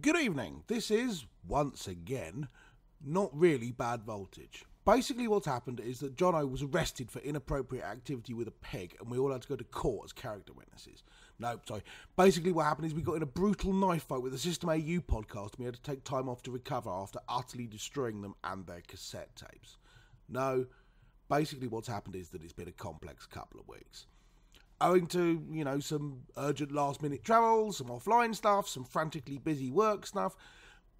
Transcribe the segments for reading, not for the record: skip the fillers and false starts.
Good evening. This is, once again, not really Bad Voltage. Basically what's happened is that Jono was arrested for inappropriate activity with a peg and we all had to go to court as character witnesses. No, sorry. Basically what happened is we got in a brutal knife fight with the System AU podcast and we had to take time off to recover after utterly destroying them and their cassette tapes. No, basically what's happened is that it's been a complex couple of weeks. Owing to, some urgent last-minute travel, some offline stuff, some frantically busy work stuff,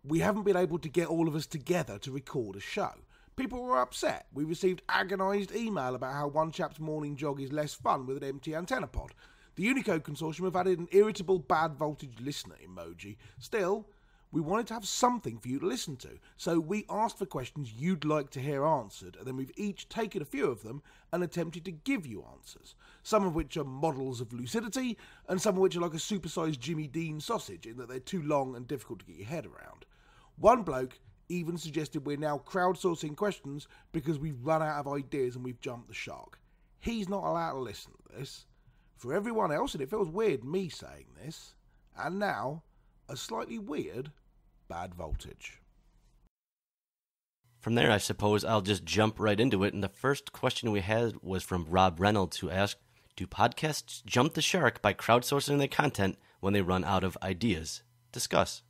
we haven't been able to get all of us together to record a show. People were upset. We received agonised email about how one chap's morning jog is less fun with an empty antenna pod. The Unicode Consortium have added an irritable Bad Voltage listener emoji. Still, we wanted to have something for you to listen to, so we asked for questions you'd like to hear answered, and then we've each taken a few of them and attempted to give you answers, some of which are models of lucidity, and some of which are like a supersized Jimmy Dean sausage in that they're too long and difficult to get your head around. One bloke even suggested we're now crowdsourcing questions because we've run out of ideas and we've jumped the shark. He's not allowed to listen to this. For everyone else, and it feels weird me saying this, and now, a slightly weird Bad Voltage. From there, I suppose I'll just jump right into it. And the first question we had was from Rob Reynolds, who asked, do podcasts jump the shark by crowdsourcing their content when they run out of ideas? Discuss.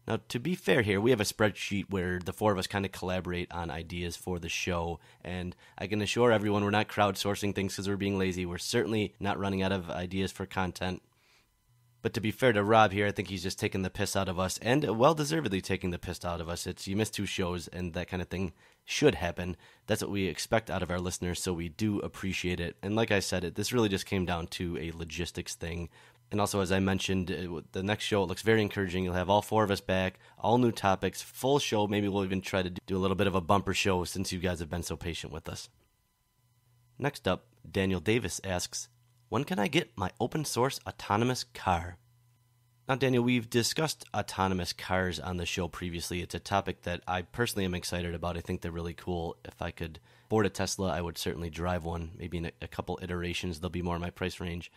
Now, to be fair here, we have a spreadsheet where the four of us kind of collaborate on ideas for the show. And I can assure everyone we're not crowdsourcing things because we're being lazy. We're certainly not running out of ideas for content. But to be fair to Rob here, I think he's just taking the piss out of us, and well-deservedly taking the piss out of us. It's you missed 2 shows, and that kind of thing should happen. That's what we expect out of our listeners, so we do appreciate it. And like I said, this really just came down to a logistics thing. And also, as I mentioned, the next show, it looks very encouraging. You'll have all 4 of us back, all new topics, full show. Maybe we'll even try to do a little bit of a bumper show since you guys have been so patient with us. Next up, Daniel Davis asks, when can I get my open-source autonomous car? Now, Daniel, we've discussed autonomous cars on the show previously. It's a topic that I personally am excited about. I think they're really cool. If I could afford a Tesla, I would certainly drive one. Maybe in a couple iterations, they'll be more in my price range.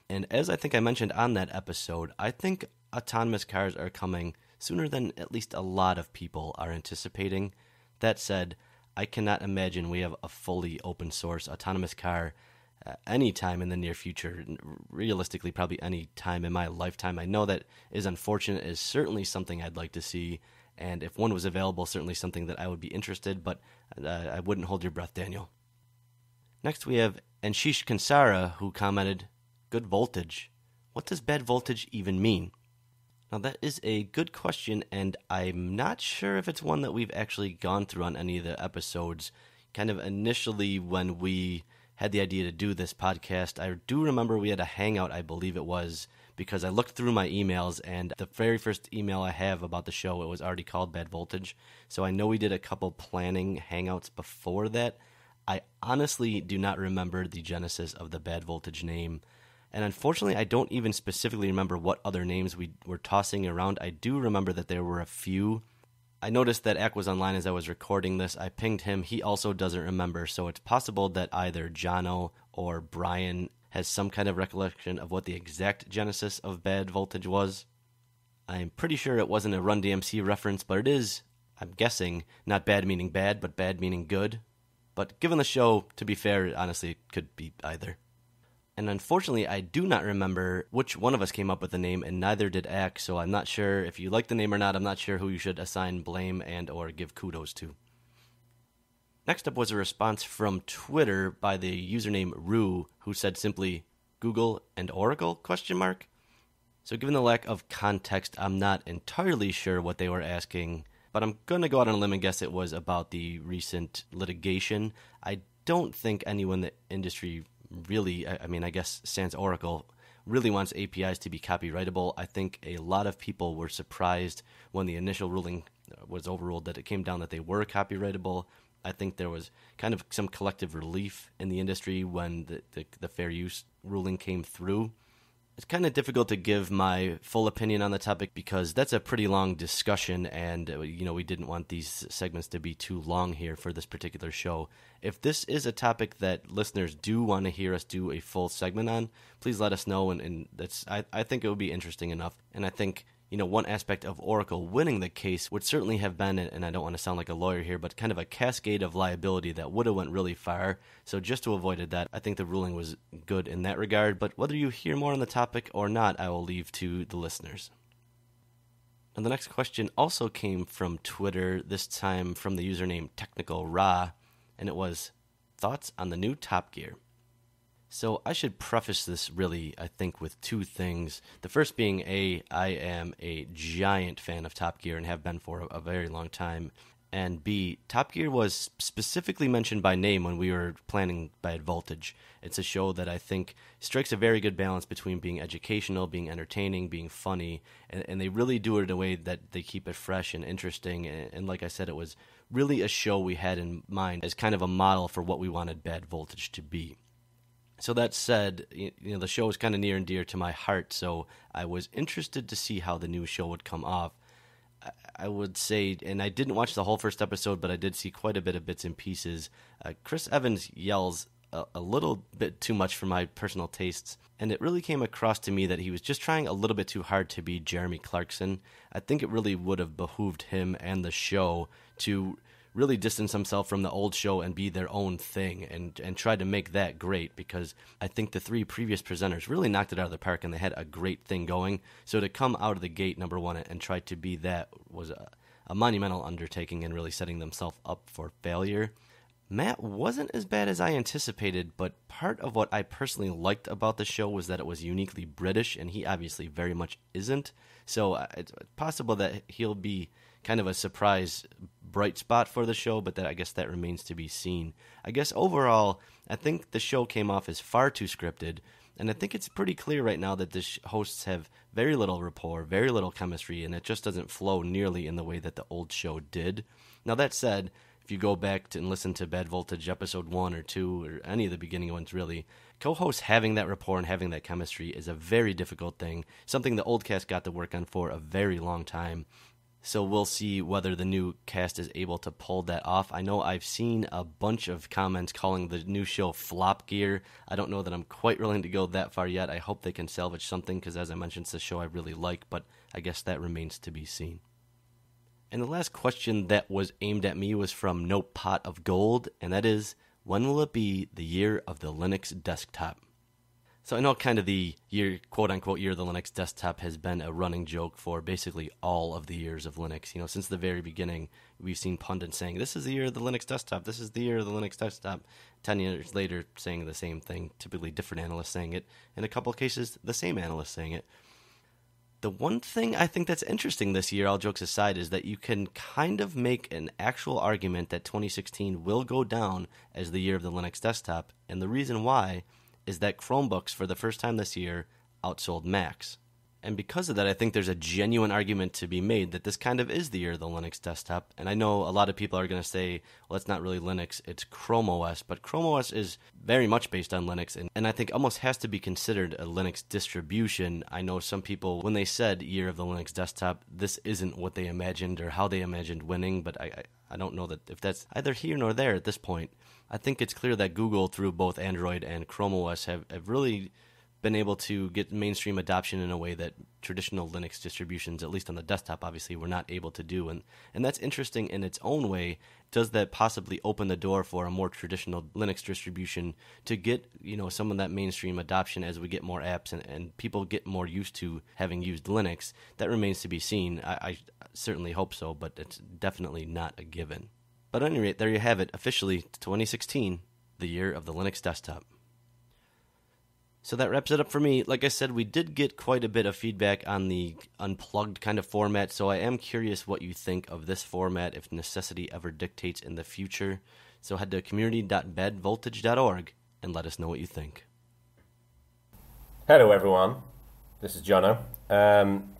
And as I think I mentioned on that episode, I think autonomous cars are coming sooner than at least a lot of people are anticipating. That said, I cannot imagine we have a fully open-source autonomous car any time in the near future. Realistically, probably any time in my lifetime. I know that is unfortunate. It is certainly something I'd like to see, and if one was available, certainly something that I would be interested, but I wouldn't hold your breath, Daniel. Next we have Anshish Kansara, who commented, good voltage. What does bad voltage even mean? Now that is a good question, and I'm not sure if it's one that we've actually gone through on any of the episodes. Kind of initially when we had the idea to do this podcast, I do remember we had a hangout, I believe it was, because I looked through my emails, and the very first email I have about the show, it was already called Bad Voltage. So I know we did a couple planning hangouts before that. I honestly do not remember the genesis of the Bad Voltage name. And unfortunately, I don't even specifically remember what other names we were tossing around. I do remember that there were a few. I noticed that Ack was online as I was recording this. I pinged him. He also doesn't remember. So it's possible that either Jono or Brian has some kind of recollection of what the exact genesis of Bad Voltage was. I'm pretty sure it wasn't a Run DMC reference, but it is, I'm guessing, not bad meaning bad, but bad meaning good. But given the show, to be fair, honestly, it could be either. And unfortunately, I do not remember which one of us came up with the name, and neither did Ack, so I'm not sure if you like the name or not. I'm not sure who you should assign blame and or give kudos to. Next up was a response from Twitter by the username Rue, who said simply, Google and Oracle, ? So given the lack of context, I'm not entirely sure what they were asking, but I'm going to go out on a limb and guess it was about the recent litigation. I don't think anyone in the industry really, I guess sans Oracle, really wants APIs to be copyrightable. I think a lot of people were surprised when the initial ruling was overruled that it came down that they were copyrightable. I think there was kind of some collective relief in the industry when the fair use ruling came through. It's kind of difficult to give my full opinion on the topic because that's a pretty long discussion, and we didn't want these segments to be too long here for this particular show. If this is a topic that listeners do want to hear us do a full segment on, please let us know, and I think it would be interesting enough. And I think one aspect of Oracle winning the case would certainly have been, and I don't want to sound like a lawyer here, but kind of a cascade of liability that would have went really far. So just to avoid that, I think the ruling was good in that regard. But whether you hear more on the topic or not, I will leave to the listeners. And the next question also came from Twitter, this time from the username Technical Ra, and it was, thoughts on the new Top Gear? So I should preface this really, I think, with two things. The first being, I am a giant fan of Top Gear and have been for a very long time. And B, Top Gear was specifically mentioned by name when we were planning Bad Voltage. It's a show that I think strikes a very good balance between being educational, being entertaining, being funny, and they really do it in a way that they keep it fresh and interesting. And like I said, it was really a show we had in mind as kind of a model for what we wanted Bad Voltage to be. So that said, the show is kind of near and dear to my heart, so I was interested to see how the new show would come off. I would say, and I didn't watch the whole first episode, but I did see quite a bit of bits and pieces. Chris Evans yells a little bit too much for my personal tastes, and it really came across to me that he was just trying a little bit too hard to be Jeremy Clarkson. I think it really would have behooved him and the show to really distance himself from the old show and be their own thing and try to make that great, because I think the three previous presenters really knocked it out of the park and they had a great thing going. So to come out of the gate, number one, and try to be that was a monumental undertaking and really setting themselves up for failure. Matt wasn't as bad as I anticipated, but part of what I personally liked about the show was that it was uniquely British, and he obviously very much isn't. So it's possible that he'll be kind of a surprise bright spot for the show, but I guess that remains to be seen. I guess overall, I think the show came off as far too scripted, and I think it's pretty clear right now that the hosts have very little rapport, very little chemistry, and it just doesn't flow nearly in the way that the old show did. Now that said, if you go back and listen to Bad Voltage episode 1 or 2, or any of the beginning ones really, co-hosts having that rapport and having that chemistry is a very difficult thing, something the old cast got to work on for a very long time. So we'll see whether the new cast is able to pull that off. I know I've seen a bunch of comments calling the new show Flop Gear. I don't know that I'm quite willing to go that far yet. I hope they can salvage something, because as I mentioned, it's a show I really like, but I guess that remains to be seen. And the last question that was aimed at me was from No Pot of Gold, and that is, when will it be the year of the Linux desktop? So I know kind of the year, quote-unquote, year of the Linux desktop has been a running joke for basically all of the years of Linux. Since the very beginning, we've seen pundits saying, this is the year of the Linux desktop, this is the year of the Linux desktop. 10 years later, saying the same thing, typically different analysts saying it. In a couple of cases, the same analyst saying it. The one thing I think that's interesting this year, all jokes aside, is that you can kind of make an actual argument that 2016 will go down as the year of the Linux desktop, and the reason why is that Chromebooks, for the first time this year, outsold Macs. And because of that, I think there's a genuine argument to be made that this kind of is the year of the Linux desktop. And I know a lot of people are going to say, well, it's not really Linux, it's Chrome OS. But Chrome OS is very much based on Linux, and I think almost has to be considered a Linux distribution. I know some people, when they said year of the Linux desktop, this isn't what they imagined or how they imagined winning, but I don't know that if that's either here nor there at this point. I think it's clear that Google, through both Android and Chrome OS, have really been able to get mainstream adoption in a way that traditional Linux distributions, at least on the desktop, obviously, were not able to do. And that's interesting in its own way. Does that possibly open the door for a more traditional Linux distribution to get, some of that mainstream adoption as we get more apps and people get more used to having used Linux? That remains to be seen. I certainly hope so, but it's definitely not a given. But at any rate, there you have it, officially 2016, the year of the Linux desktop. So that wraps it up for me. Like I said, we did get quite a bit of feedback on the Unplugged kind of format, so I am curious what you think of this format if necessity ever dictates in the future. So head to community.badvoltage.org and let us know what you think. Hello everyone, this is Jono.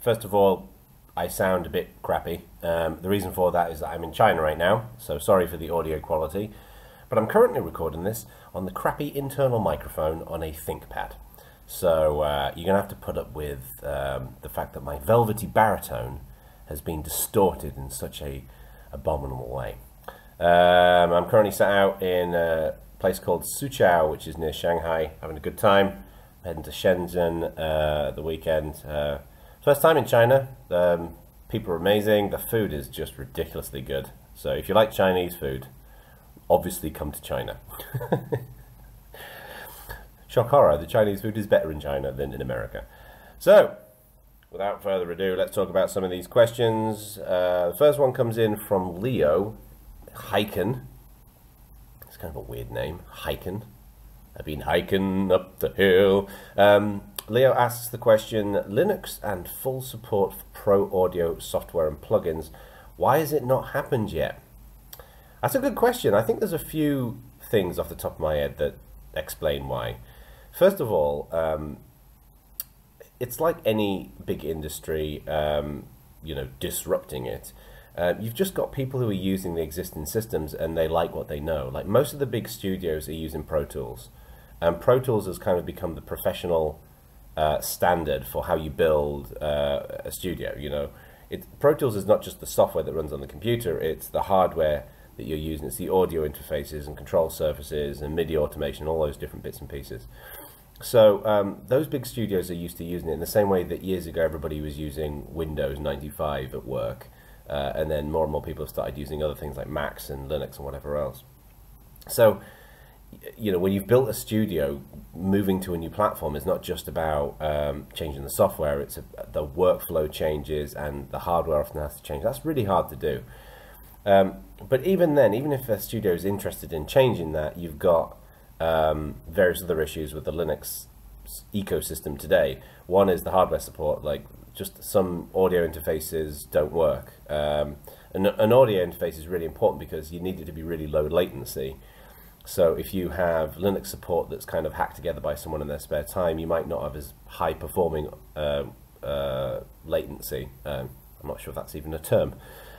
First of all, I sound a bit crappy. The reason for that is that I'm in China right now, so sorry for the audio quality. But I'm currently recording this on the crappy internal microphone on a ThinkPad. So you're going to have to put up with the fact that my velvety baritone has been distorted in such a abominable way. I'm currently sat out in a place called Suzhou, which is near Shanghai, having a good time. I'm heading to Shenzhen the weekend. First time in China. People are amazing. The food is just ridiculously good. So if you like Chinese food, obviously come to China. Shock horror, the Chinese food is better in China than in America. So, without further ado, let's talk about some of these questions. The first one comes in from Leo Hiken. It's kind of a weird name, Hiken. I've been hiking up the hill. Leo asks the question, Linux and full support for pro audio software and plugins. Why has it not happened yet? That's a good question. I think there's a few things off the top of my head that explain why. First of all, it's like any big industry, disrupting it. You've just got people who are using the existing systems and they like what they know. Like most of the big studios are using Pro Tools. And Pro Tools has kind of become the professional standard for how you build a studio. Pro Tools is not just the software that runs on the computer, it's the hardware that you're using. It's the audio interfaces and control surfaces and MIDI automation, all those different bits and pieces. So those big studios are used to using it in the same way that years ago everybody was using Windows 95 at work, and then more and more people have started using other things like Macs and Linux and whatever else. So when you've built a studio, moving to a new platform is not just about changing the software, it's the workflow changes and the hardware often has to change. That's really hard to do. But even then, even if a studio is interested in changing that, you've got various other issues with the Linux ecosystem today. One is the hardware support, like just some audio interfaces don't work. An audio interface is really important because you need it to be really low latency. So if you have Linux support that's kind of hacked together by someone in their spare time, you might not have as high performing latency. I'm not sure if that's even a term.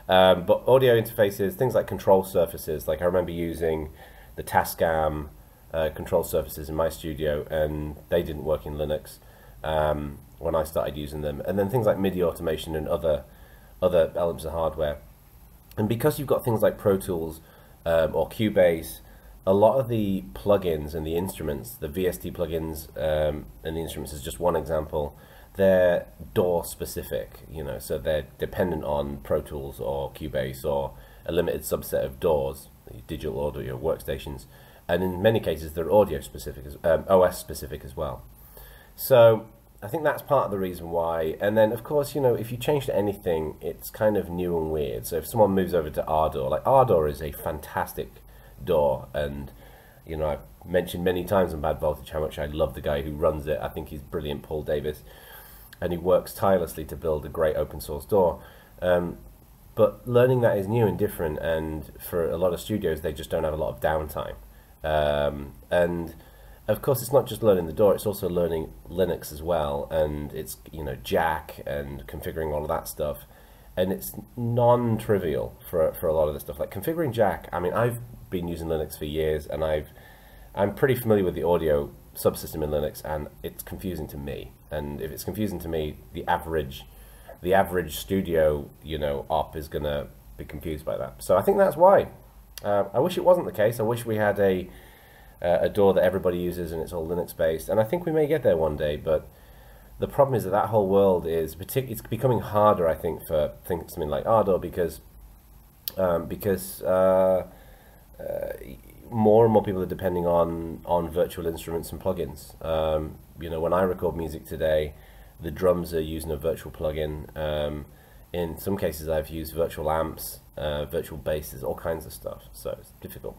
But audio interfaces, things like control surfaces, like I remember using the Tascam control surfaces in my studio and they didn't work in Linux when I started using them. And then things like MIDI automation and other elements of hardware. And because you've got things like Pro Tools or Cubase, a lot of the plugins and the instruments, the VST plugins and the instruments is just one example, they're DAW specific, so they're dependent on Pro Tools or Cubase or a limited subset of DAWs, digital audio workstations, and in many cases they're audio specific, OS specific as well. So I think that's part of the reason why. And then of course, if you change to anything, it's kind of new and weird. So if someone moves over to Ardor, like Ardor is a fantastic DAW, and I've mentioned many times on Bad Voltage how much I love the guy who runs it. I think he's brilliant, Paul Davis, and he works tirelessly to build a great open source DAW. But learning that is new and different, and for a lot of studios they just don't have a lot of downtime. And of course it's not just learning the DAW, it's also learning Linux as well, and it's Jack and configuring all of that stuff. And it's non-trivial for a lot of this stuff. Like configuring Jack, I mean, I've been using Linux for years, and I'm pretty familiar with the audio subsystem in Linux, and it's confusing to me. And if it's confusing to me, the average studio, op is gonna be confused by that. So I think that's why. I wish it wasn't the case. I wish we had a DAW that everybody uses and it's all Linux based. And I think we may get there one day, but the problem is that whole world is it's becoming harder, I think, for something like Ardor because more and more people are depending on virtual instruments and plugins. When I record music today, the drums are using a virtual plugin. In some cases, I've used virtual amps, virtual basses, all kinds of stuff. So it's difficult.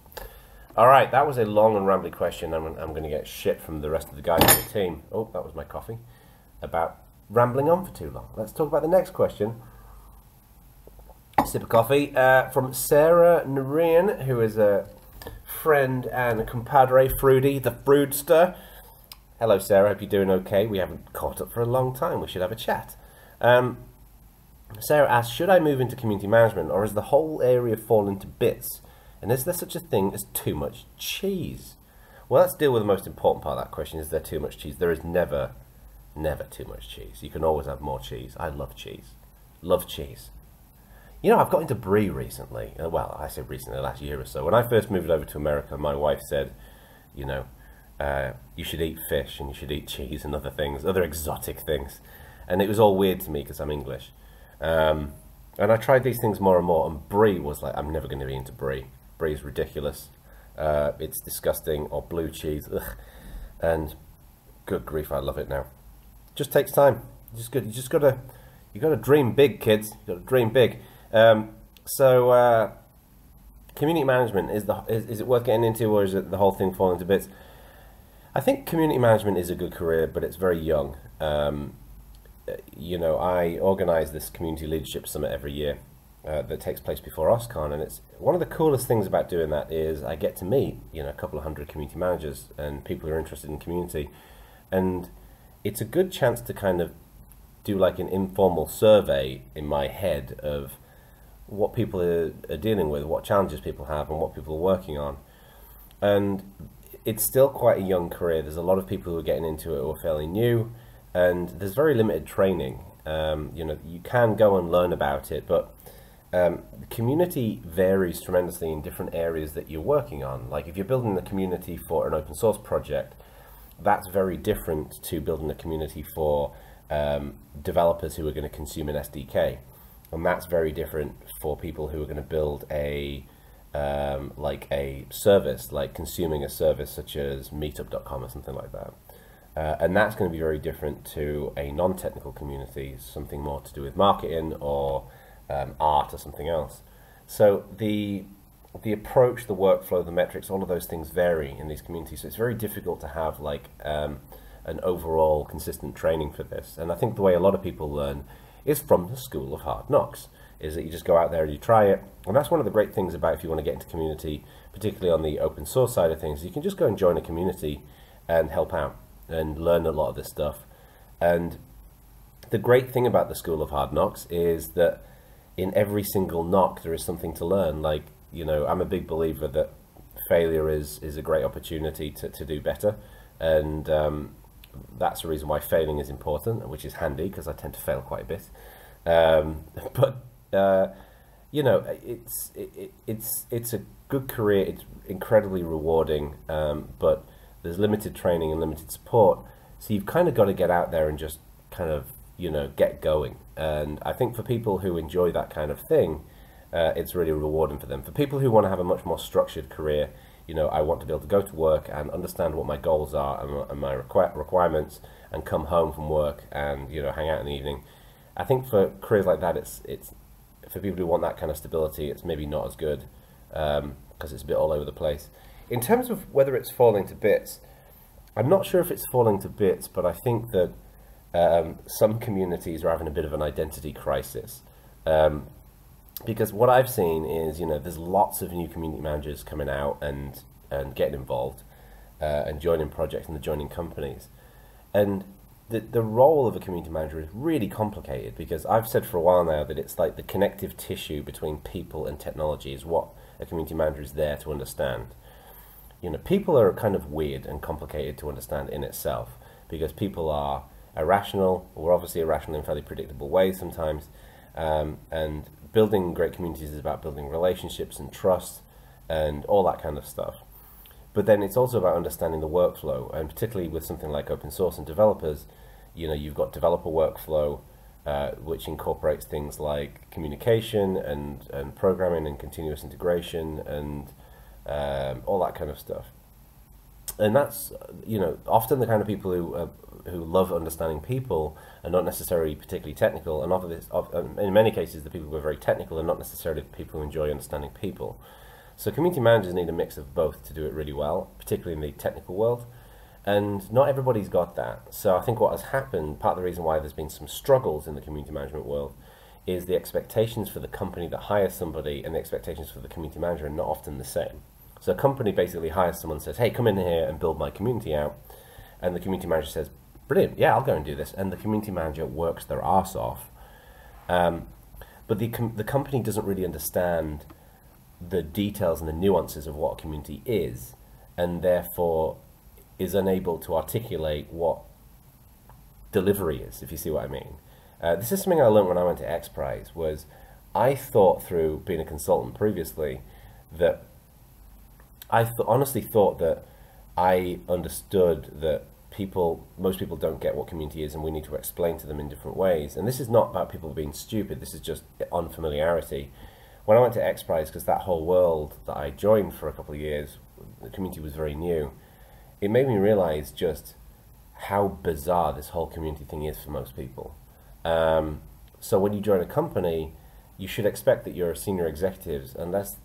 All right, that was a long and rambly question. I'm going to get shit from the rest of the guys on the team. Oh, that was my coffee. About rambling on for too long. Let's talk about the next question. Sip of coffee from Sarah Narayan, who is a friend and a compadre, Fruity, the Fruitster. Hello, Sarah. Hope you're doing okay. We haven't caught up for a long time. We should have a chat. Sarah asks, should I move into community management, or has the whole area fallen to bits? And is there such a thing as too much cheese? Well, let's deal with the most important part of that question. Is there too much cheese? There is never too much cheese. You can always have more cheese. I love cheese. Love cheese. I've got into brie recently. Well, I say recently, the last year or so. When I first moved over to America, my wife said, you should eat fish and you should eat cheese and other things, other exotic things. And it was all weird to me because I'm English. And I tried these things more and more, and brie was like, I'm never going to be into brie. Brie is ridiculous. It's disgusting. Or blue cheese. Ugh. And good grief, I love it now. Just takes time. You got to dream big, kids. You got to dream big. So community management, is it worth getting into, or is it the whole thing falling to bits? I think community management is a good career, but it's very young. You know, I organise this community leadership summit every year that takes place before OSCON, and it's one of the coolest things about doing that is I get to meet, you know, a couple of hundred community managers and people who are interested in community, and it's a good chance to kind of do like an informal survey in my head of what people are dealing with, what challenges people have, and what people are working on. And it's still quite a young career. There's a lot of people who are getting into it who are fairly new, and there's very limited training. You know, you can go and learn about it, but the community varies tremendously in different areas that you're working on. Like if you're building a community for an open source project, that's very different to building a community for developers who are going to consume an SDK. And that's very different for people who are going to build a like a service, like consuming a service such as meetup.com or something like that. And that's going to be very different to a non-technical community, something more to do with marketing or art or something else. So the approach, the workflow, the metrics, all of those things vary in these communities. So it's very difficult to have like an overall consistent training for this. And I think the way a lot of people learn is from the School of Hard Knocks, is that you just go out there and you try it. And that's one of the great things about if you want to get into community, particularly on the open source side of things, you can just go and join a community and help out and learn a lot of this stuff. And the great thing about the School of Hard Knocks is that in every single knock there is something to learn. Like, you know, I'm a big believer that failure is a great opportunity to do better. And that's the reason why failing is important, which is handy because I tend to fail quite a bit. But you know, it's a good career. It's incredibly rewarding, but there's limited training and limited support. So you've kind of got to get out there and just kind of, you know, get going. And I think for people who enjoy that kind of thing, it's really rewarding for them. For people who want to have a much more structured career, you know, I want to be able to go to work and understand what my goals are and my requirements, and come home from work and, you know, hang out in the evening. I think for careers like that, it's for people who want that kind of stability, it's maybe not as good because it's a bit all over the place. In terms of whether it's falling to bits, I'm not sure if it's falling to bits, but I think that some communities are having a bit of an identity crisis. Because what I've seen is, you know, there's lots of new community managers coming out and getting involved and joining projects and joining companies. And the role of a community manager is really complicated, because I've said for a while now that it's like the connective tissue between people and technology is what a community manager is there to understand. You know, people are kind of weird and complicated to understand in itself, because people are irrational. We're obviously irrational in fairly predictable ways sometimes. And building great communities is about building relationships and trust and all that kind of stuff. But then it's also about understanding the workflow, and particularly with something like open source and developers, you know, you've got developer workflow, which incorporates things like communication and programming and continuous integration and all that kind of stuff. And that's, you know, often the kind of people who love understanding people are not necessarily particularly technical, and in many cases the people who are very technical are not necessarily the people who enjoy understanding people. So community managers need a mix of both to do it really well, particularly in the technical world, and not everybody's got that. So I think what has happened, part of the reason why there's been some struggles in the community management world, is the expectations for the company that hires somebody and the expectations for the community manager are not often the same. So a company basically hires someone and says, hey, come in here and build my community out. And the community manager says, brilliant, yeah, I'll go and do this. And the community manager works their arse off. But the company doesn't really understand the details and the nuances of what a community is, and therefore is unable to articulate what delivery is, if you see what I mean. This is something I learned when I went to X Prize, was I thought through being a consultant previously that I honestly thought that I understood that most people don't get what community is, and we need to explain to them in different ways. And this is not about people being stupid. This is just unfamiliarity. When I went to X Prize, because that whole world that I joined for a couple of years, the community was very new. It made me realize just how bizarre this whole community thing is for most people. So when you join a company, you should expect that your senior executives, unless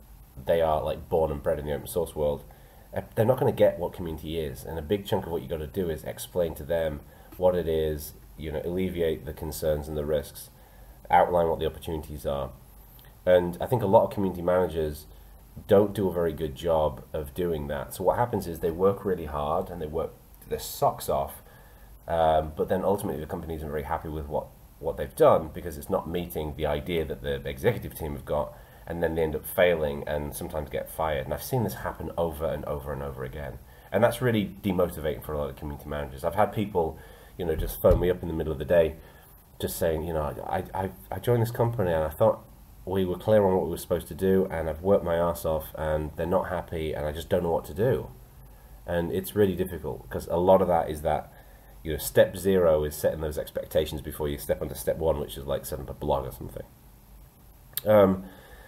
they are like born and bred in the open source world, they're not going to get what community is. And a big chunk of what you got to do is explain to them what it is, alleviate the concerns and the risks, outline what the opportunities are. And I think a lot of community managers don't do a very good job of doing that. So what happens is they work really hard and they work their socks off, but then ultimately the company isn't very happy with what they've done, because it's not meeting the idea that the executive team have got, and then they end up failing and sometimes get fired. And I've seen this happen over and over and over again. And that's really demotivating for a lot of community managers. I've had people, just phone me up in the middle of the day just saying, I joined this company and I thought we were clear on what we were supposed to do, and I've worked my ass off and they're not happy and I just don't know what to do. And it's really difficult, because a lot of that is that, step 0 is setting those expectations before you step onto step 1, which is like setting up a blog or something.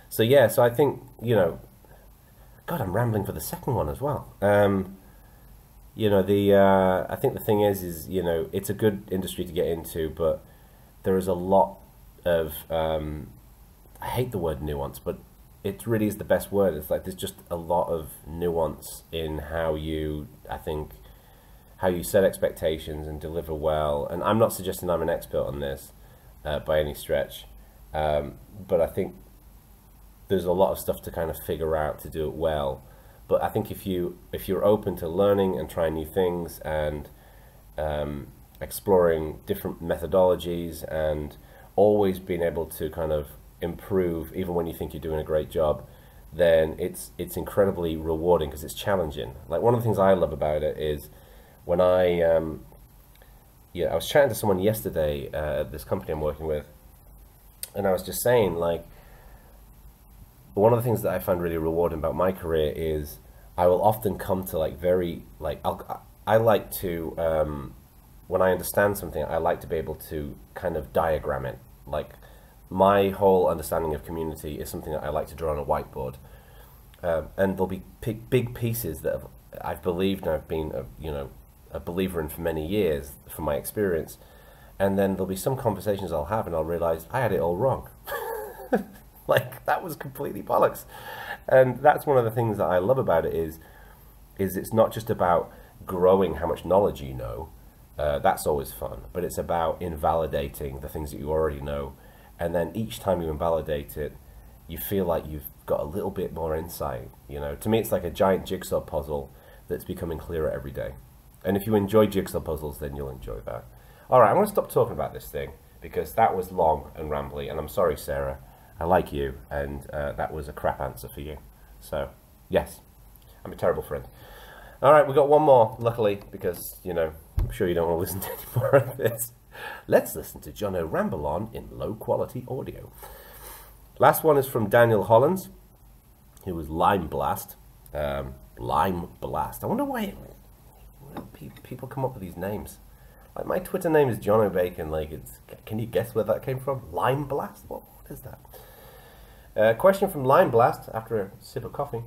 So I think, God, I'm rambling for the second one as well. I think the thing is it's a good industry to get into, but there is a lot of, I hate the word nuance, but it really is the best word. It's like there's just a lot of nuance in how you set expectations and deliver well. And I'm not suggesting I'm an expert on this by any stretch, but I think there's a lot of stuff to kind of figure out to do it well. But I think if you're open to learning and trying new things and exploring different methodologies and always being able to kind of improve even when you think you're doing a great job, then it's incredibly rewarding, because it's challenging. Like, one of the things I love about it is when I was chatting to someone yesterday at this company I'm working with, and I was just saying, like, one of the things that I find really rewarding about my career is I will often come to I like to, when I understand something, I like to be able to kind of diagram it. Like, my whole understanding of community is something that I like to draw on a whiteboard. And there'll be big pieces that I've believed and I've been a believer in for many years from my experience. And then there'll be some conversations I'll have and I'll realize I had it all wrong. Like, that was completely bollocks. And that's one of the things that I love about it is it's not just about growing how much knowledge you know. That's always fun. But it's about invalidating the things that you already know. And then each time you invalidate it, you feel like you've got a little bit more insight. To me, it's like a giant jigsaw puzzle that's becoming clearer every day. And if you enjoy jigsaw puzzles, then you'll enjoy that. All right, I'm going to stop talking about this thing, because that was long and rambly. And I'm sorry, Sarah. I like you, and that was a crap answer for you. So, yes, I'm a terrible friend. All right, we've got one more, luckily, because, I'm sure you don't want to listen to any more of this. Let's listen to Jono ramble on in low-quality audio. Last one is from Daniel Hollins, who was Lime Blast. Lime Blast. I wonder why people come up with these names. Like, my Twitter name is Jono Bacon. Can you guess where that came from? Lime Blast? What is that? Question from Lime Blast after a sip of coffee.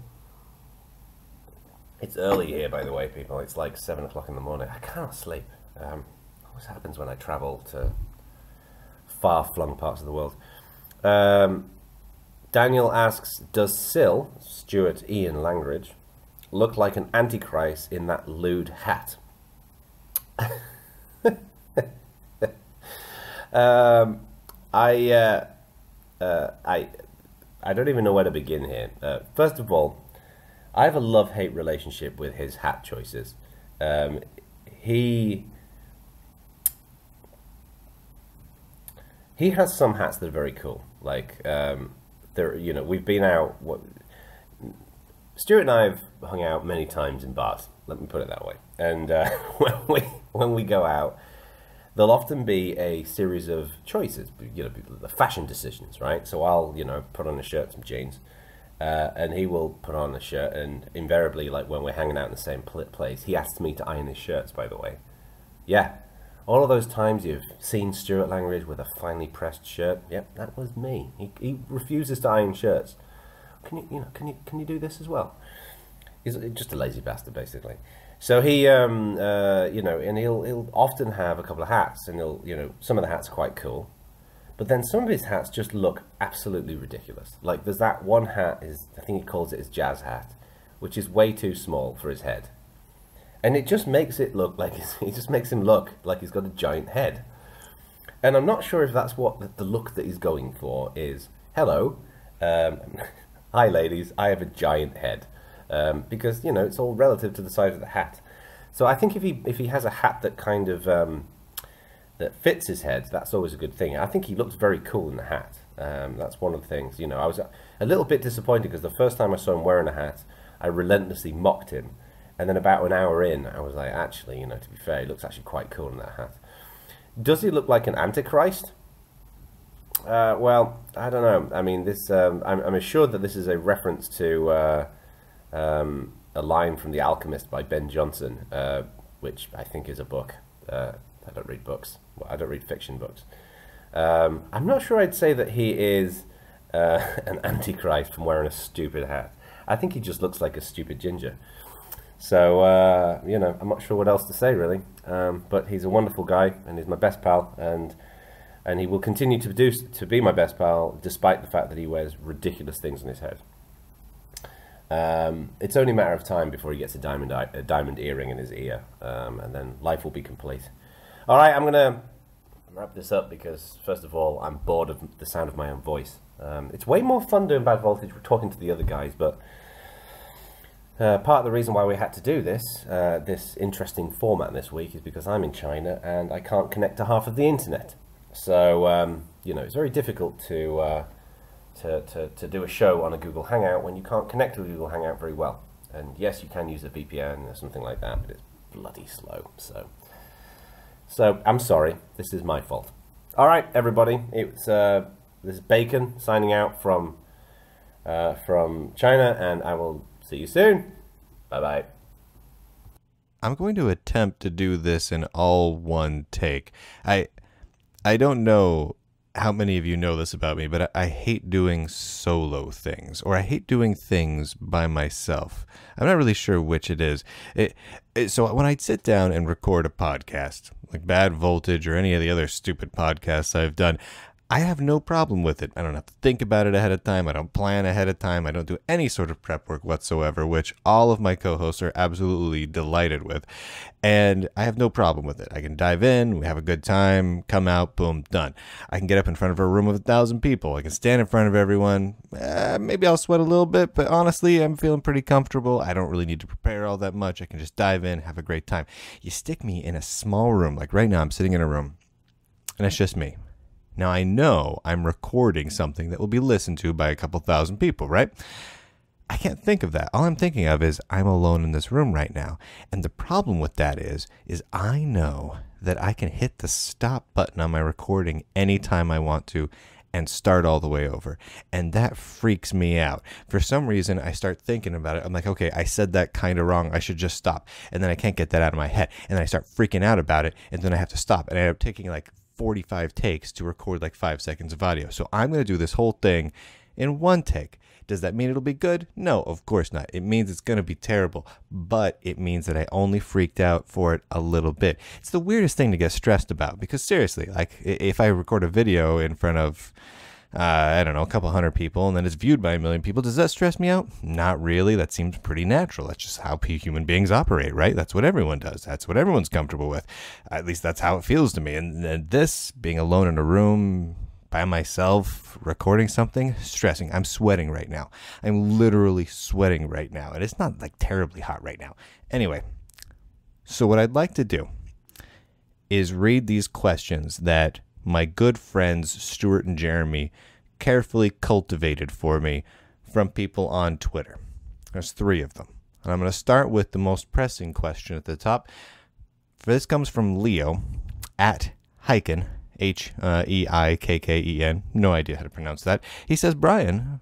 It's early here, by the way, people. It's like 7 o'clock in the morning. I can't sleep. What happens when I travel to far-flung parts of the world? Daniel asks, does Stuart Ian Langridge, look like an antichrist in that lewd hat? I don't even know where to begin here. First of all, I have a love-hate relationship with his hat choices. He has some hats that are very cool. Like, we've been out. Stuart and I have hung out many times in bars. Let me put it that way. And when we go out, there'll often be a series of choices, the fashion decisions, right? So I'll, put on a shirt, some jeans, and he will put on a shirt, and invariably, like when we're hanging out in the same place, he asks me to iron his shirts, by the way. Yeah. All of those times you've seen Stuart Langridge with a finely pressed shirt, yep, that was me. He refuses to iron shirts. Can you do this as well? He's just a lazy bastard, basically. So he, and he'll often have a couple of hats, and some of the hats are quite cool, but then some of his hats just look absolutely ridiculous. Like there's that one hat, I think he calls it his jazz hat, which is way too small for his head. And it just makes it look like it just makes him look like he's got a giant head. And I'm not sure if that's what the look that he's going for is. Hello, hi ladies, I have a giant head. Because it's all relative to the size of the hat. So I think if he has a hat that kind of that fits his head, that's always a good thing. I think he looks very cool in the hat. That's one of the things. I was a little bit disappointed because the first time I saw him wearing a hat, I relentlessly mocked him. And then about an hour in, I was like, actually, to be fair, he looks actually quite cool in that hat. Does he look like an antichrist? Well, I don't know. I mean, this I'm assured that this is a reference to a line from The Alchemist by Ben Jonson, which I think is a book. I don't read books. Well, I don't read fiction books. I'm not sure I'd say that he is an antichrist from wearing a stupid hat. I think he just looks like a stupid ginger. So, I'm not sure what else to say, really. But he's a wonderful guy, and he's my best pal, and he will continue to be my best pal, despite the fact that he wears ridiculous things on his head. It's only a matter of time before he gets a diamond earring in his ear, and then life will be complete. All right, I'm going to wrap this up because, first of all, I'm bored of the sound of my own voice. It's way more fun doing Bad Voltage. We're talking to the other guys, but part of the reason why we had to do this interesting format this week is because I'm in China and I can't connect to half of the internet. So, it's very difficult to do a show on a Google Hangout when you can't connect to a Google Hangout very well. And yes, you can use a VPN or something like that, but it's bloody slow. So I'm sorry. This is my fault. All right, everybody. This is Bacon signing out from China, and I will see you soon. Bye-bye. I'm going to attempt to do this in all one take. I don't know how many of you know this about me, but I hate doing solo things, or I hate doing things by myself. I'm not really sure which it is. So when I sit down and record a podcast, like Bad Voltage or any of the other stupid podcasts I've done, I have no problem with it. I don't have to think about it ahead of time. I don't plan ahead of time. I don't do any sort of prep work whatsoever, which all of my co-hosts are absolutely delighted with. And I have no problem with it. I can dive in, we have a good time, come out, boom, done. I can get up in front of a room of 1,000 people. I can stand in front of everyone. Maybe I'll sweat a little bit, but honestly, I'm feeling pretty comfortable. I don't really need to prepare all that much. I can just dive in, have a great time. You stick me in a small room, like right now I'm sitting in a room, and it's just me. Now, I know I'm recording something that will be listened to by a couple thousand people, right? I can't think of that. All I'm thinking of is I'm alone in this room right now. And the problem with that is I know that I can hit the stop button on my recording anytime I want to and start all the way over. And that freaks me out. For some reason, I start thinking about it. I'm like, okay, I said that kind of wrong. I should just stop. And then I can't get that out of my head. And then I start freaking out about it. And then I have to stop. And I end up taking like 45 takes to record like 5 seconds of audio. So I'm going to do this whole thing in one take. Does that mean it'll be good? No, of course not. It means it's going to be terrible, but it means that I only freaked out for it a little bit. It's the weirdest thing to get stressed about because seriously, like if I record a video in front of, I don't know, a couple hundred people and then it's viewed by 1 million people, does that stress me out? Not really. That seems pretty natural. That's just how human beings operate, right? That's what everyone does. That's what everyone's comfortable with. At least that's how it feels to me. And this, being alone in a room by myself, recording something, stressing. I'm sweating right now. I'm literally sweating right now. And it's not like terribly hot right now. Anyway, so what I'd like to do is read these questions that my good friends Stuart and Jeremy carefully cultivated for me from people on Twitter. There's 3 of them. And I'm going to start with the most pressing question at the top. This comes from Leo at Heiken, Heikken. No idea how to pronounce that. He says, Brian,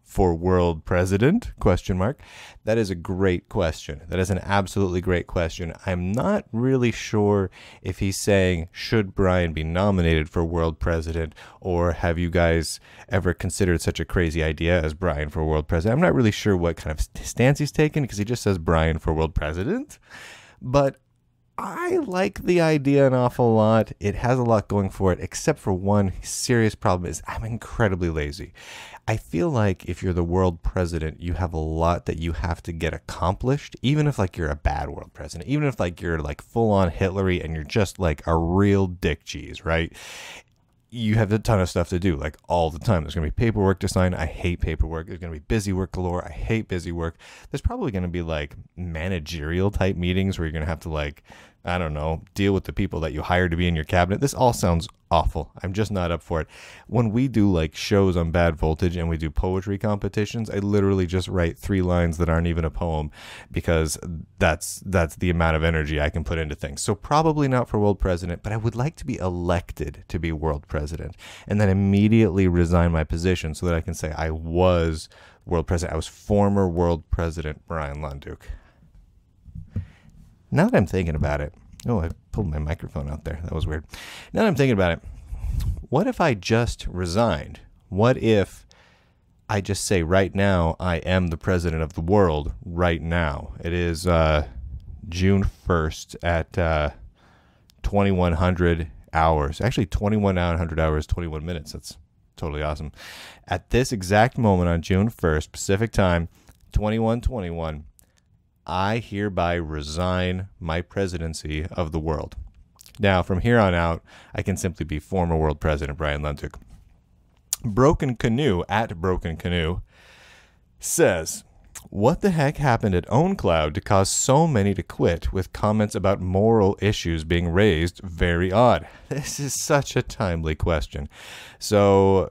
for world president? Question mark. That is a great question. That is an absolutely great question. I'm not really sure if he's saying, should Brian be nominated for world president, or have you guys ever considered such a crazy idea as Brian for world president? I'm not really sure what kind of stance he's taken, because he just says Brian for world president. But I like the idea an awful lot. It has a lot going for it, except for one serious problem is I'm incredibly lazy. I feel like if you're the world president, you have a lot that you have to get accomplished, even if like you're a bad world president, even if like you're like full on Hitlery and you're just like a real dick cheese, right? You have a ton of stuff to do, like all the time. There's going to be paperwork to sign. I hate paperwork. There's going to be busy work galore. I hate busy work. There's probably going to be like managerial type meetings where you're going to have to like, I don't know, deal with the people that you hired to be in your cabinet. This all sounds awful. I'm just not up for it. When we do like shows on Bad Voltage and we do poetry competitions, I literally just write 3 lines that aren't even a poem, because that's the amount of energy I can put into things. So probably not for world president, but I would like to be elected to be world president and then immediately resign my position so that I can say I was world president. I was former world president Brian Lunduke. Now that I'm thinking about it, I pulled my microphone out there. That was weird. Now that I'm thinking about it, what if I just resigned? What if I just say right now I am the president of the world right now? It is June 1st at 2100 hours. Actually, 2100 hours, 21 minutes. That's totally awesome. At this exact moment on June 1st, Pacific time, 2121, I hereby resign my presidency of the world. Now, from here on out, I can simply be former world president Brian Lunduke. Broken Canoe, at Broken Canoe, says, what the heck happened at OwnCloud to cause so many to quit, with comments about moral issues being raised? Very odd. This is such a timely question. So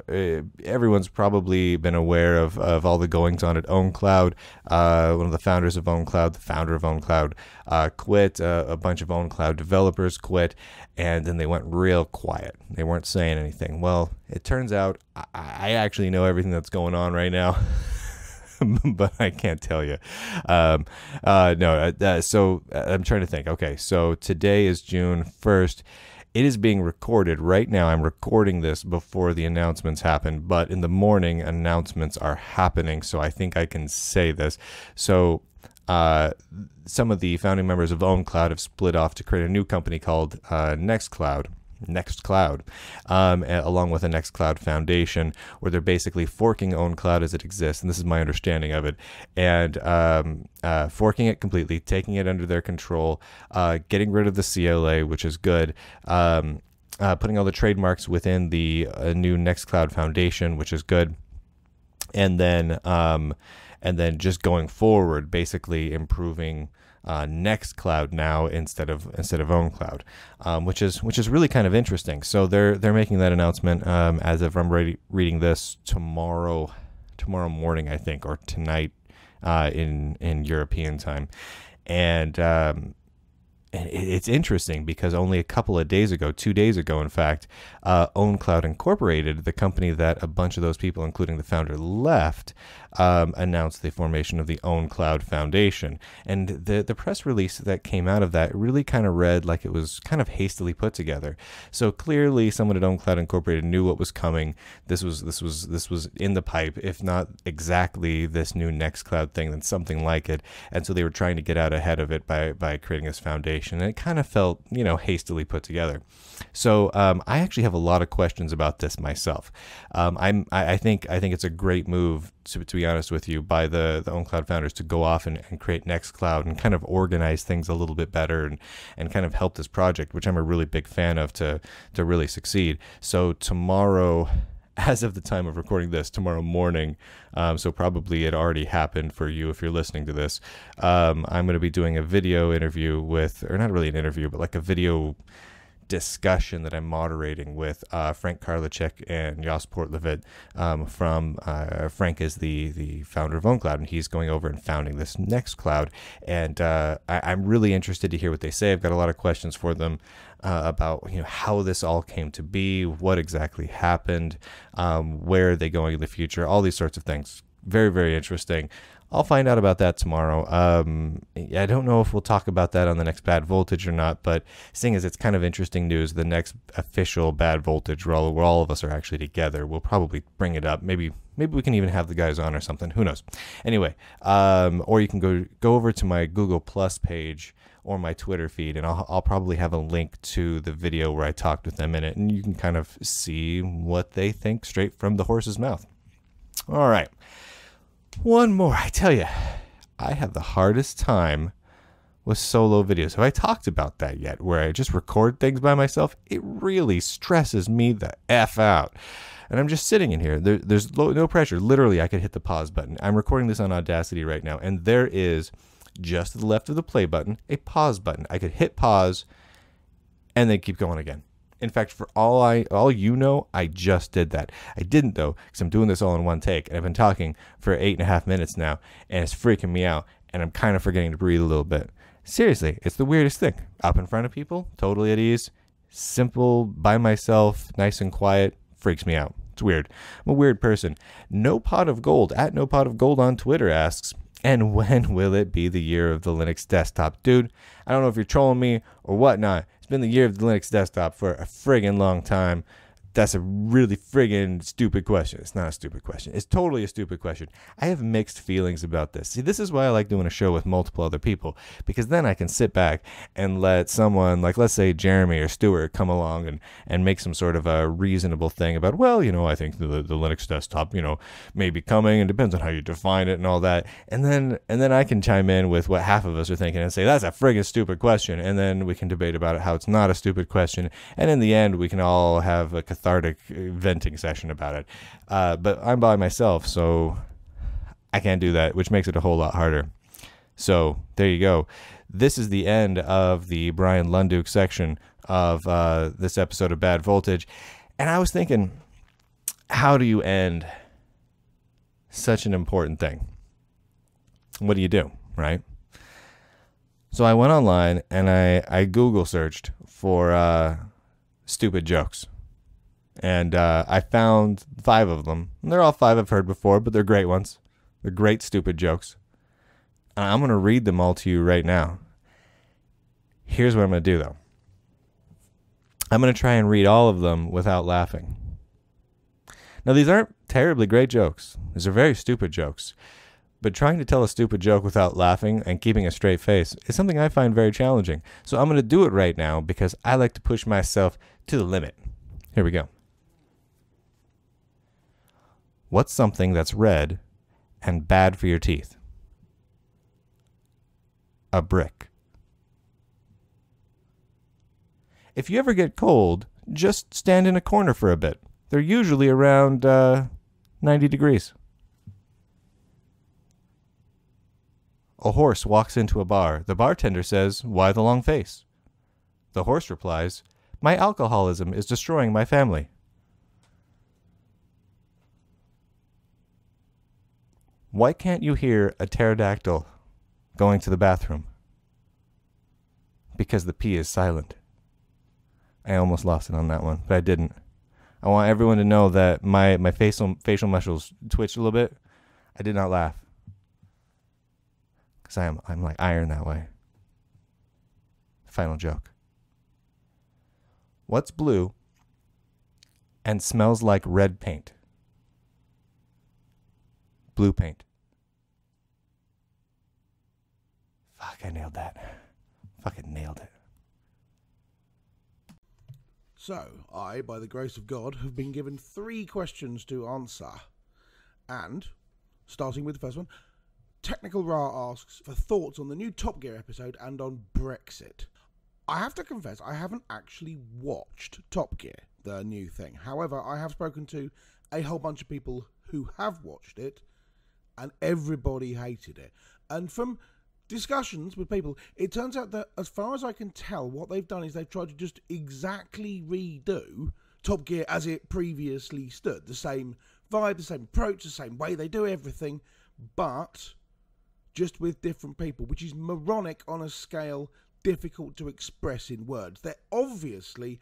everyone's probably been aware of all the goings on at OwnCloud. One of the founders of OwnCloud, the founder of OwnCloud, quit. A bunch of OwnCloud developers quit, and then they went real quiet. They weren't saying anything. Well, it turns out I actually know everything that's going on right now. But I can't tell you. So I'm trying to think. Okay, so today is June 1st. It is being recorded right now. I'm recording this before the announcements happen, but in the morning, announcements are happening, so I think I can say this. So some of the founding members of OwnCloud have split off to create a new company called Nextcloud, along with a Nextcloud Foundation, where they're basically forking OwnCloud as it exists, and this is my understanding of it, and forking it completely, taking it under their control, getting rid of the CLA, which is good, putting all the trademarks within the new Nextcloud Foundation, which is good, and then just going forward, basically improving Nextcloud now instead of OwnCloud, which is really kind of interesting. So they're making that announcement as if I'm reading this tomorrow morning, I think, or tonight in European time, and it's interesting because only a couple of days ago, 2 days ago, in fact, OwnCloud Incorporated, the company that a bunch of those people, including the founder, left, announced the formation of the OwnCloud Foundation. And the press release that came out of that really kind of read like it was kind of hastily put together. So clearly someone at OwnCloud Incorporated knew what was coming. This was in the pipe, if not exactly this new Nextcloud thing, then something like it. And so they were trying to get out ahead of it by creating this foundation. And it kind of felt, hastily put together. So I actually have a lot of questions about this myself. I think it's a great move, to be honest with you, by the OwnCloud founders to go off and create Nextcloud and kind of organize things a little bit better and kind of help this project, which I'm a really big fan of, to really succeed. So tomorrow, as of the time of recording this, tomorrow morning, so probably it already happened for you if you're listening to this, I'm going to be doing a video interview with, or not really an interview, but like a video discussion that I'm moderating with Frank Karlichek and Jos Portlevid. Frank is the founder of OwnCloud, and he's going over and founding this Nextcloud. And I'm really interested to hear what they say. I've got a lot of questions for them about how this all came to be, what exactly happened, where are they going in the future, all these sorts of things. very, very interesting. I'll find out about that tomorrow. I don't know if we'll talk about that on the next Bad Voltage or not, but seeing as it's kind of interesting news, the next official Bad Voltage where all of us are actually together, we'll probably bring it up. Maybe we can even have the guys on or something. Who knows? Anyway, or you can go over to my Google Plus page or my Twitter feed, and I'll probably have a link to the video where I talked with them in it, and you can kind of see what they think straight from the horse's mouth. All right. One more. I tell you, I have the hardest time with solo videos. Have I talked about that yet, where I just record things by myself? It really stresses me the F out. And I'm just sitting in here. There's no pressure. Literally, I could hit the pause button. I'm recording this on Audacity right now, and there is, just to the left of the play button, a pause button. I could hit pause and then keep going again. In fact, for all you know, I just did that. I didn't, though, because I'm doing this all in one take, and I've been talking for 8.5 minutes now, and it's freaking me out, and I'm kind of forgetting to breathe a little bit. Seriously, it's the weirdest thing. Up in front of people, totally at ease, simple, by myself, nice and quiet, freaks me out. It's weird. I'm a weird person. No Pot of Gold, at No Pot of Gold on Twitter asks, and when will it be the year of the Linux desktop? Dude, I don't know if you're trolling me or whatnot. It's been the year of the Linux desktop for a friggin' long time. That's a really friggin' stupid question. It's not a stupid question. It's totally a stupid question. I have mixed feelings about this. See, this is why I like doing a show with multiple other people, because then I can sit back and let someone, like let's say Jeremy or Stuart, come along and make some sort of a reasonable thing about, well, I think the Linux desktop, may be coming, and depends on how you define it and all that. And then I can chime in with what half of us are thinking and say, that's a friggin' stupid question. And then we can debate about it, how it's not a stupid question. And in the end, we can all have a cathartic venting session about it. But I'm by myself, so I can't do that, which makes it a whole lot harder. So there you go. This is the end of the Brian Lunduke section of this episode of Bad Voltage. And I was thinking, how do you end such an important thing? What do, right? So I went online and I Google searched for stupid jokes. And I found 5 of them. And they're all 5 I've heard before, but they're great ones. They're great stupid jokes. And I'm going to read them all to you right now. Here's what I'm going to do, though. I'm going to try and read all of them without laughing. Now, these aren't terribly great jokes. These are very stupid jokes. But trying to tell a stupid joke without laughing and keeping a straight face is something I find very challenging. So I'm going to do it right now because I like to push myself to the limit. Here we go. What's something that's red and bad for your teeth? A brick. If you ever get cold, just stand in a corner for a bit. They're usually around 90 degrees. A horse walks into a bar. The bartender says, "Why the long face?" The horse replies, "My alcoholism is destroying my family." Why can't you hear a pterodactyl going to the bathroom? Because the P is silent. I almost lost it on that one, but I didn't. I want everyone to know that my facial muscles twitched a little bit. I did not laugh. Because I'm like iron that way. Final joke. What's blue and smells like red paint? Blue paint. Fuck, I nailed that. Fucking nailed it. So, I, by the grace of God, have been given 3 questions to answer. And, starting with the first one, Technical Ra asks for thoughts on the new Top Gear episode and on Brexit. I have to confess, I haven't actually watched Top Gear, the new thing. However, I have spoken to a whole bunch of people who have watched it, and everybody hated it. And from discussions with people, it turns out that, as far as I can tell, what they've done is they've tried to just exactly redo Top Gear as it previously stood. The same vibe, the same approach, the same way they do everything, but just with different people, which is moronic on a scale difficult to express in words. They're obviously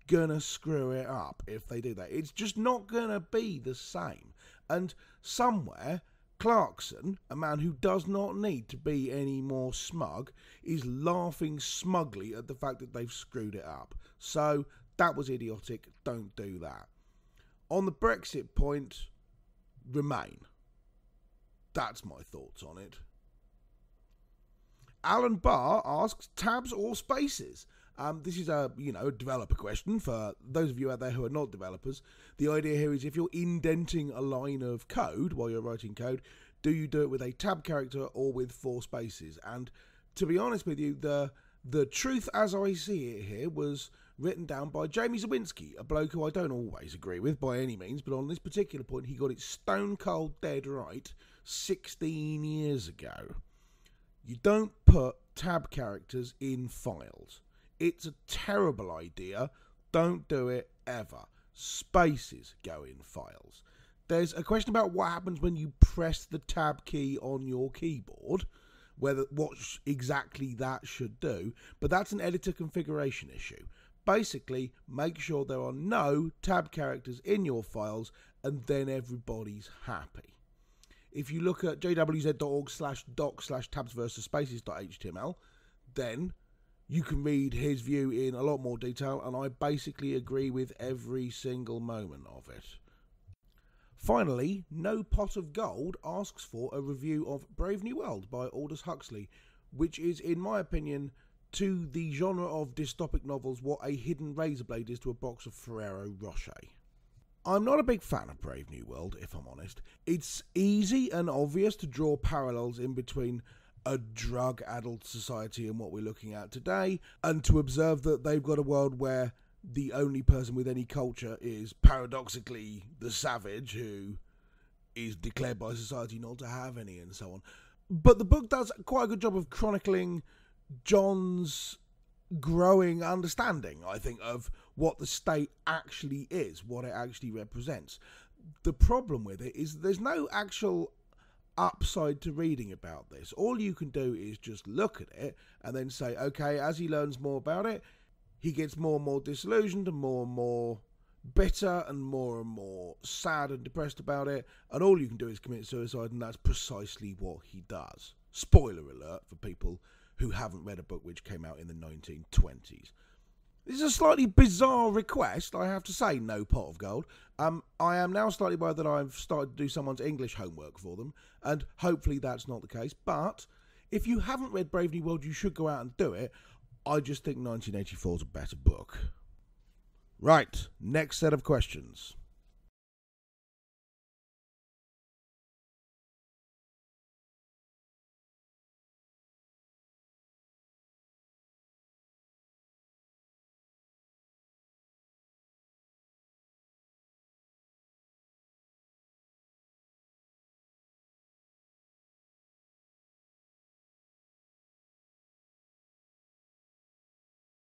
gonna screw it up if they do that. It's just not gonna be the same. And somewhere, Clarkson, a man who does not need to be any more smug, is laughing smugly at the fact that they've screwed it up. So, that was idiotic. Don't do that. On the Brexit point, Remain. That's my thoughts on it. Alan Barr asks, tabs or spaces? This is a developer question for those of you out there who are not developers. The idea here is if you're indenting a line of code while you're writing code, do you do it with a tab character or with 4 spaces? And to be honest with you, the truth as I see it here was written down by Jamie Zawinski, a bloke who I don't always agree with by any means, but on this particular point he got it stone cold dead right 16 years ago. You don't put tab characters in files. It's a terrible idea. Don't do it ever. Spaces go in files. There's a question about what happens when you press the tab key on your keyboard, what exactly that should do, but that's an editor configuration issue. Basically, make sure there are no tab characters in your files, and then everybody's happy. If you look at jwz.org/doc/tabs-versus-spaces.html, then you can read his view in a lot more detail, and I basically agree with every single moment of it. Finally, No Pot of Gold asks for a review of Brave New World by Aldous Huxley, which is, in my opinion, to the genre of dystopic novels what a hidden razor blade is to a box of Ferrero Rocher. I'm not a big fan of Brave New World, if I'm honest. It's easy and obvious to draw parallels in between a drug-addled society and what we're looking at today, and to observe that they've got a world where the only person with any culture is paradoxically the savage who is declared by society not to have any, and so on. But the book does quite a good job of chronicling John's growing understanding, I think, of what the state actually is, what it actually represents. The problem with it is there's no actual upside to reading about this. All you can do is just look at it and then say, okay, as he learns more about it, he gets more and more disillusioned and more bitter and more sad and depressed about it, and all you can do is commit suicide, and that's precisely what he does. Spoiler alert for people who haven't read a book which came out in the 1920s. This is a slightly bizarre request, I have to say, No Pot of Gold. I am now slightly worried that I've started to do someone's English homework for them, and hopefully that's not the case. But if you haven't read Brave New World, you should go out and do it. I just think 1984 is a better book. Right, next set of questions.